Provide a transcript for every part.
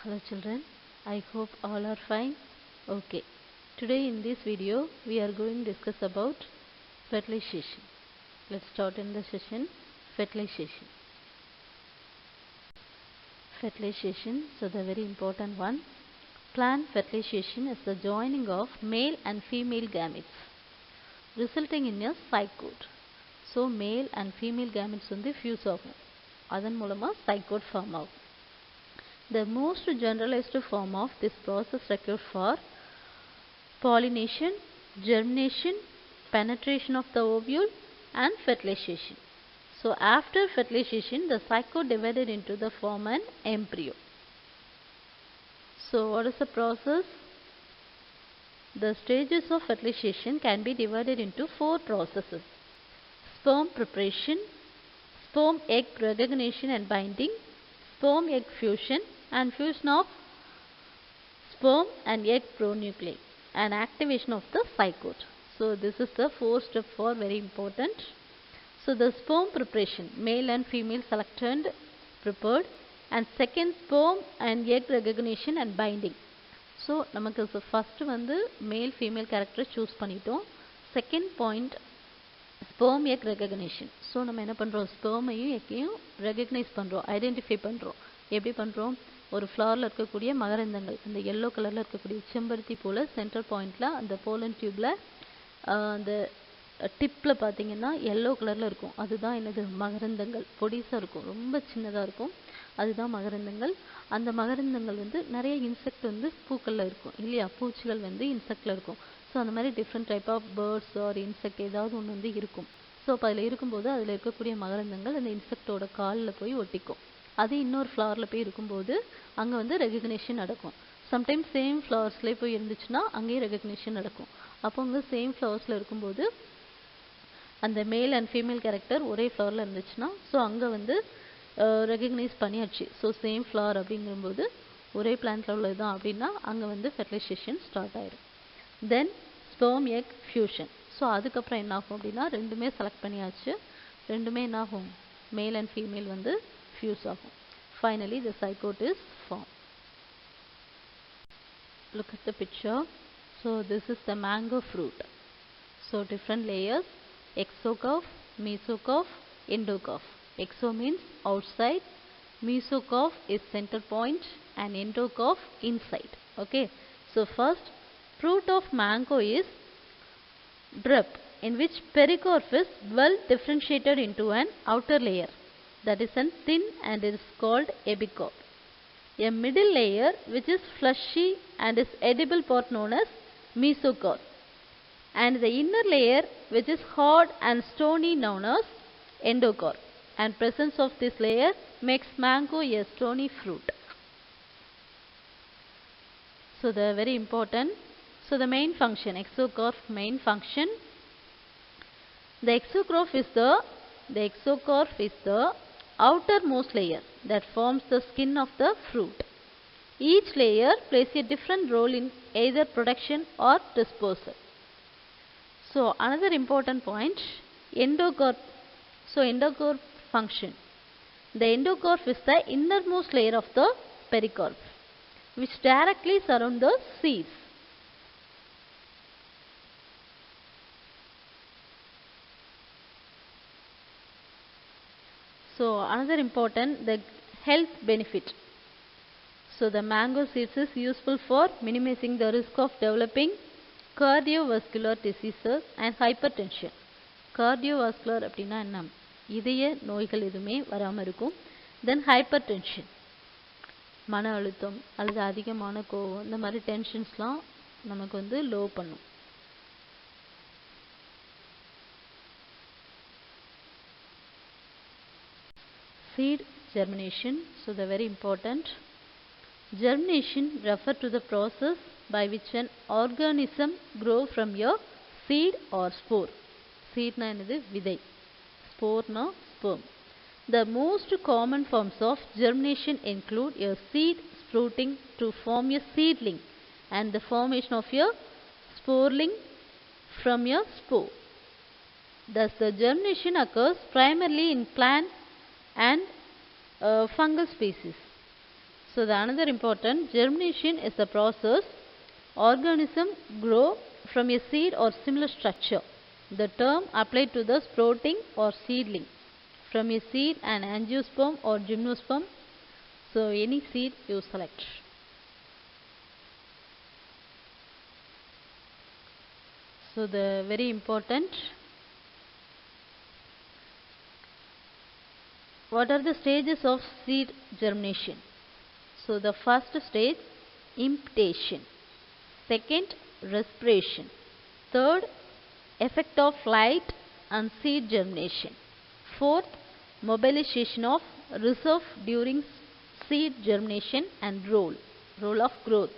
Hello children, I hope all are fine. Okay, today in this video we are going to discuss about fertilization. Let's start in the session. Fertilization. Fertilization, so the very important one. Plant fertilization is the joining of male and female gametes resulting in a zygote. So male and female gametes வந்து fuse ஆகும். அதன் மூலமா zygote form ஆகும். The most generalized form of this process required for pollination, germination, penetration of the ovule and fertilization. So after fertilization, the zygote divided into the form an embryo. So what is the process? The stages of fertilization can be divided into 4 processes: sperm preparation, sperm egg recognition and binding, sperm egg fusion and fusion of sperm and egg pronuclei, and activation of the zygote. So this is the 4 step for very important. So the sperm preparation, male and female selected, prepared, and second sperm and egg recognition and binding. So நமக்கு first வந்து male female character choose பண்ணிட்டோம். Second point sperm egg recognition. So நம்ம என்ன பண்றோம், sperm ஐயும் எக்கையும் recognize பண்றோம், identify பண்றோம். எப்படி பண்றோம்? ஒரு ஃப்ளவர்ல இருக்கக்கூடிய மகரந்தங்கள், அந்த yellow கலர்ல இருக்கக்கூடிய செம்பருத்தி போல சென்டர் பாயிண்ட்ல அந்த போலன் டியூப்ல அந்த டிப்ல பாத்தீங்கன்னா yellow கலர்ல இருக்கும். அதுதான் என்னது? மகரந்தங்கள். பொடிசா இருக்கும், ரொம்ப சின்னதா இருக்கும். அதுதான் மகரந்தங்கள். அந்த மகரந்தங்கள் வந்து நிறைய இன்செக்ட் வந்து பூக்கள்ல இருக்கும் இல்லையா? பூச்சிகள் வந்து இன்செக்ட்ல இருக்கும். ஸோ அந்த மாதிரி different type of birds or insect ஏதாவது ஒன்று வந்து இருக்கும். ஸோ அப்போ அதில் இருக்கும்போது அதில் இருக்கக்கூடிய மகரந்தங்கள் அந்த இன்செக்டோட காலில் போய் ஒட்டிக்கும். அது இன்னொரு ஃப்ளவரில் போய் இருக்கும்போது அங்கே வந்து ரெகக்னேஷன் நடக்கும். சம்டைம்ஸ் சேம் ஃப்ளவர்ஸ்லேயே போய் இருந்துச்சுன்னா அங்கேயும் ரெகக்னேஷன் நடக்கும். அப்போ அங்கே சேம் ஃப்ளவர்ஸில் இருக்கும்போது அந்த மேல் அண்ட் ஃபீமேல் கேரக்டர் ஒரே ஃப்ளவரில் இருந்துச்சுன்னா ஸோ அங்கே வந்து ரெகக்னைஸ் பண்ணியாச்சு. ஸோ சேம் ஃப்ளவர் அப்படிங்கும்போது ஒரே பிளான்ட்ல உள்ளது தான் அப்படின்னா அங்கே வந்து ஃபெர்டிலைசேஷன் ஸ்டார்ட் ஆயிடும். தென் ஸ்பெர்ம் எக் ஃபியூஷன். ஸோ அதுக்கப்புறம் என்ன ஆகும் அப்படின்னா ரெண்டுமே செலக்ட் பண்ணியாச்சு, ரெண்டுமே என்ன ஆகும், மேல் அண்ட் ஃபீமேல் வந்து ஃபியூஸ் ஆகும். Finally the zygote is formed. Look at the picture. So this is the mango fruit. So different layers: exocarp, mesocarp, endocarp. Exo means outside, mesocarp is center point, and endocarp inside. Okay. So first, fruit of mango is drupe, in which pericarp is well differentiated into an outer layer, that is a thin, and it is called epicarp. A middle layer which is fleshy and is edible part known as mesocarp, and the inner layer which is hard and stony known as endocarp, and presence of this layer makes mango a stony fruit. So the very important, so the main function, exocarp main function, the exocarp is the outermost layer that forms the skin of the fruit. Each layer plays a different role in either production or dispersal. So another important point, endocarp. So endocarp function. The endocarp is the innermost layer of the pericarp, which directly surround the seeds. So another important, the health benefit. So the mango seeds is useful for minimizing the risk of developing cardiovascular diseases and hypertension. Cardiovascular அப்படின்னா என்ன? இதய நோய்கள் எதுவுமே வராமல் இருக்கும். தென் hyper tension, மன அழுத்தம் அல்லது அதிகமான கோவம், இந்த மாதிரி டென்ஷன்ஸ்லாம் நமக்கு வந்து லோ பண்ணும். Seed germination. So the very important, germination refer to the process by which an organism grow from a seed or spore. Seed na enadhu? Vidai. Spore na sperm. The most common forms of germination include a seed sprouting to form a seedling and the formation of a sporeling from a spore. Thus the germination occurs primarily in plant and fungal species. So the another important, germination is the process organism grow from a seed or similar structure. The term applied to the sprouting or seedling from a seed, an angiosperm or gymnosperm. So any seed you select. So the very important, what are the stages of seed germination? So the first stage, implantation. Second, respiration. Third, effect of light and seed germination. Fourth, mobilization of reserve during seed germination and role of growth.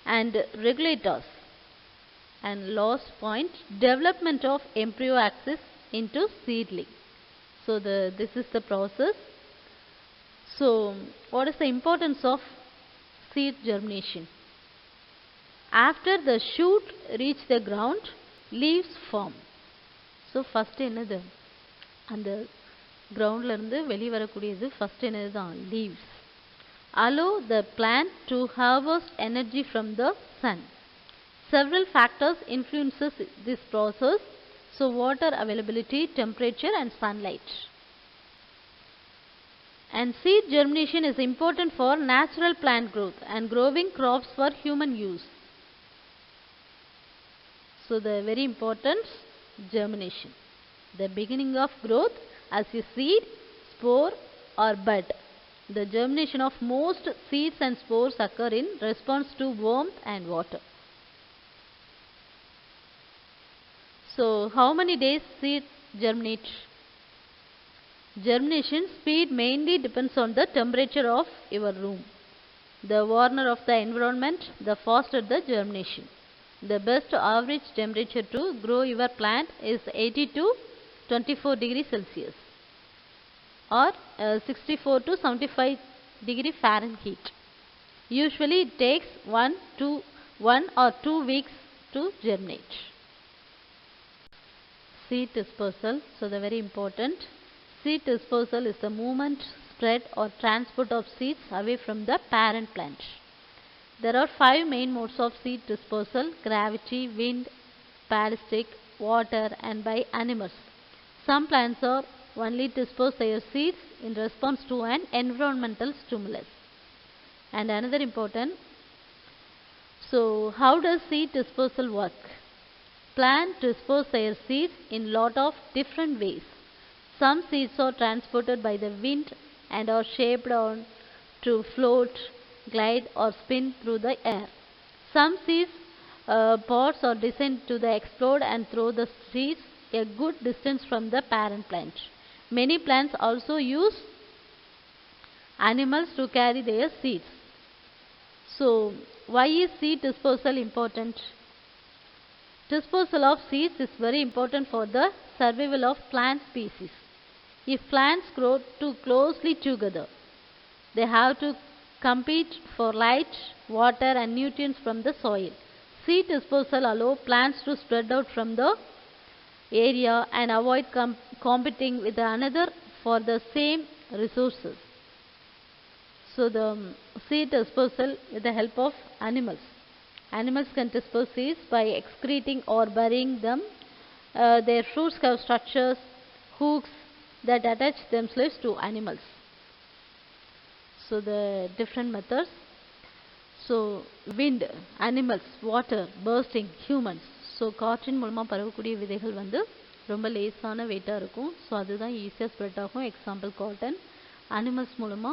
And regulators. And last point, development of embryo axis into seedling. So this is the process. So what is the importance of seed germination? After the shoot reach the ground, leaves form. So first என்னது அந்த groundல இருந்து வெளிய வரக்கூடியது first என்னதுதான் leaves. Allow the plant to harvest energy from the sun. Several factors influences this process. So water availability, temperature and sunlight. And seed germination is important for natural plant growth and growing crops for human use. So the very important, germination, the beginning of growth as a seed, spore or bud. The germination of most seeds and spores occur in response to warmth and water. So how many days seed germinate? Germination speed mainly depends on the temperature of your room. The warmer of the environment, the faster the germination. The best average temperature to grow your plant is 80 to 24 degrees Celsius or 64 to 75 degree Fahrenheit. Usually it takes 1 or 2 weeks to germinate. Seed dispersal. So the very important, seed dispersal is the movement, spread or transport of seeds away from the parent plant. There are 5 main modes of seed dispersal: gravity, wind, ballistic, water and by animals. Some plants are only disperse their seeds in response to an environmental stimulus. And another important, so how does seed dispersal work? Plants disperse their seeds in lot of different ways. Some seeds are transported by the wind and are shaped on to float, glide or spin through the air. Some seeds pods are designed to explode and throw the seeds a good distance from the parent plant. Many plants also use animals to carry their seeds. So why is seed dispersal important? Dispersal of seeds is very important for the survival of plant species. If plants grow too closely together, they have to compete for light, water and nutrients from the soil. Seed dispersal allows plants to spread out from the area and avoid competing with another for the same resources. So the seed dispersal with the help of animals. Animals can disperse seeds by excreting or burying them. Their fruits have structures, hooks that attach themselves to animals. So the different methods. So wind, animals, water, bursting, humans. So காற்றின் மூலமா பரவக்கூடிய விதைகள் வந்து ரொம்ப லேசான வெயிட்டா இருக்கும். So அதுதான் ஈஸியாக ஸ்ப்ரெட் ஆகும். Example cotton. அனிமல்ஸ் மூலமா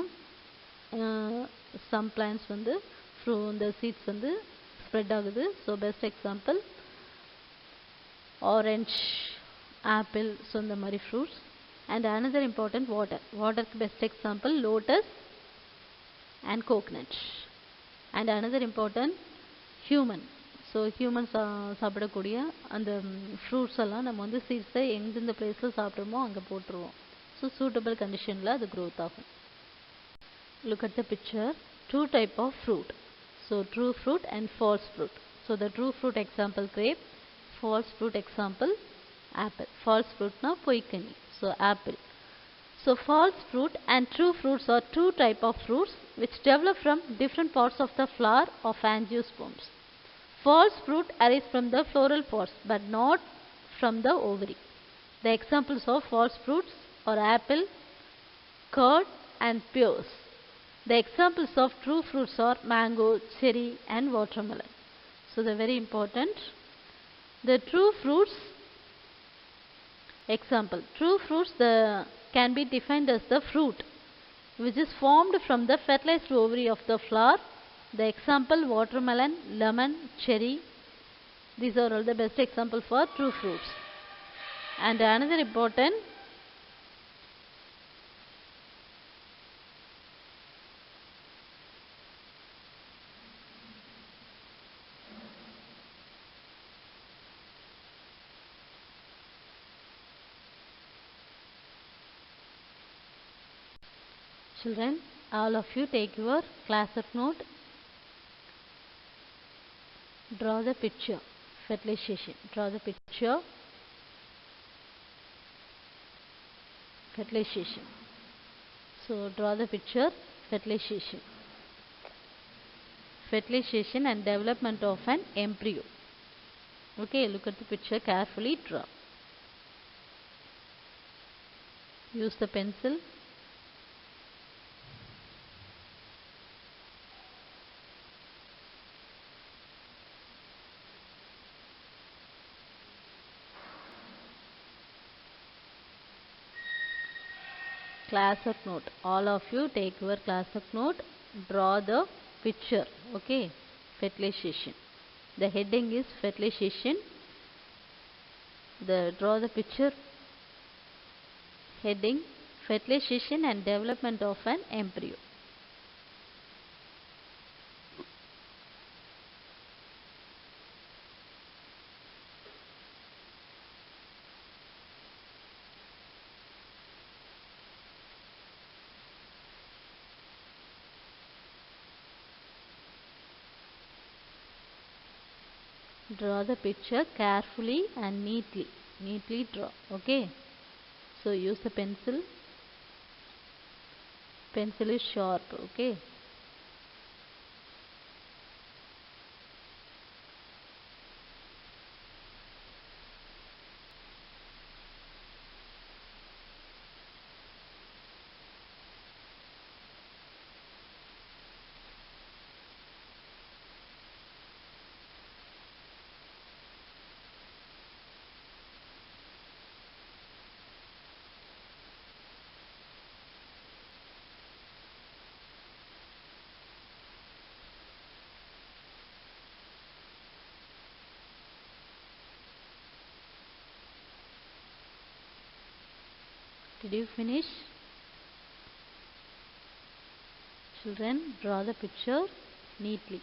சம் பிளான்ஸ் வந்து இந்த சீட்ஸ் வந்து ஸ்ப்ரெட் ஆகுது. So best example orange, apple. So இந்த மாதிரி fruits. And another important water. வாட்டருக்கு best example lotus and coconut. And another important, human. So humans சாப்பிடக்கூடிய அந்த ஃப்ரூட்ஸ் எல்லாம் நம்ம வந்து சீட்ஸை எந்தெந்த பிளேஸில் சாப்பிட்றோமோ அங்கே போட்டுருவோம். ஸோ சூட்டபிள் கண்டிஷனில் அது க்ரோத் ஆகும். Look at the picture. Two type of fruit. So true fruit and false fruit. So the true fruit example grape, false fruit example apple. False fruit na பொய்க்கனி. So apple. So false fruit and true fruits are two type of fruits which develop from different parts of the flower of angiosperms. False fruit arise from the floral pods but not from the ovary. The examples of false fruits are apple, curd and pears. The examples of true fruits are mango, cherry and watermelon. So they are very important. The true fruits example. True fruits can be defined as the fruit which is formed from the fertilized ovary of the flower. The example watermelon, lemon, cherry. These are all the best example for true fruits. And another important children, all of you take your class up note. Draw the picture. Fertilization. Draw the picture. Fertilization. So draw the picture. Fertilization. Fertilization and development of an embryo. Okay, look at the picture carefully. Draw. Use the pencil. Class up note. All of you take your class up note. Draw the picture. Okay. Fertilization. The heading is fertilization. Draw the picture. Heading fertilization and development of an embryo. Draw the picture carefully and neatly. Neatly draw. Okay. So use the pencil. Pencil is sharp. Okay. Did you finish? Children, draw the picture neatly.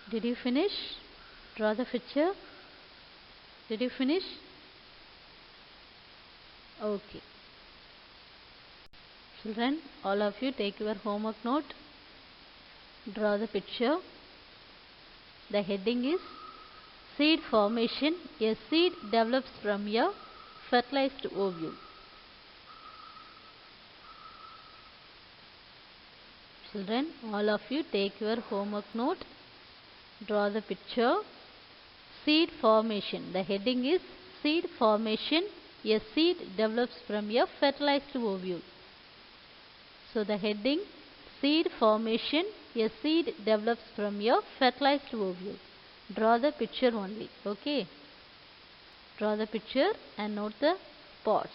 Did you finish? Draw the picture. Did you finish? Okay. Children, all of you take your homework note. Draw the picture. The heading is Seed Formation. A seed develops from a fertilized ovule. Children, all of you take your homework note. Draw the picture. Seed formation. The heading is Seed Formation. A seed develops from a fertilized ovule. So the heading, seed formation, a seed develops from your fertilized ovule. Draw the picture only. Okay. Draw the picture and note the pots.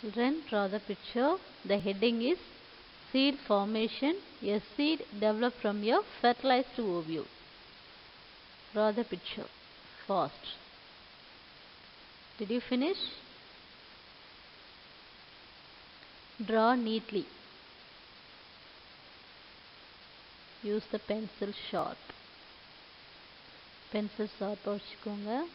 Children, draw the picture. The heading is seed formation. A seed develops from your fertilized ovule. Draw the picture fast. Did you finish? Draw neatly. Use the pencil sharp. Pencil sharp வச்சுக்கோங்க.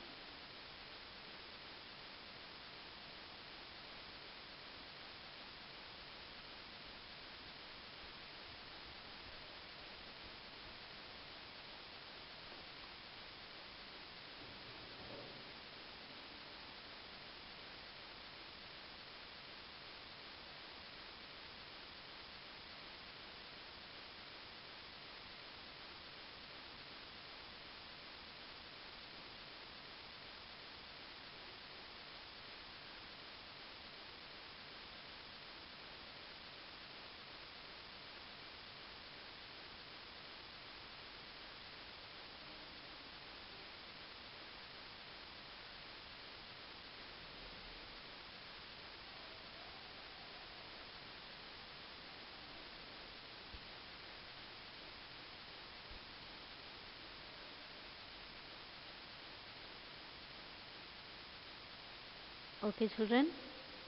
Okay, children.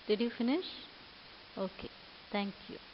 Did you finish? Okay. Thank you.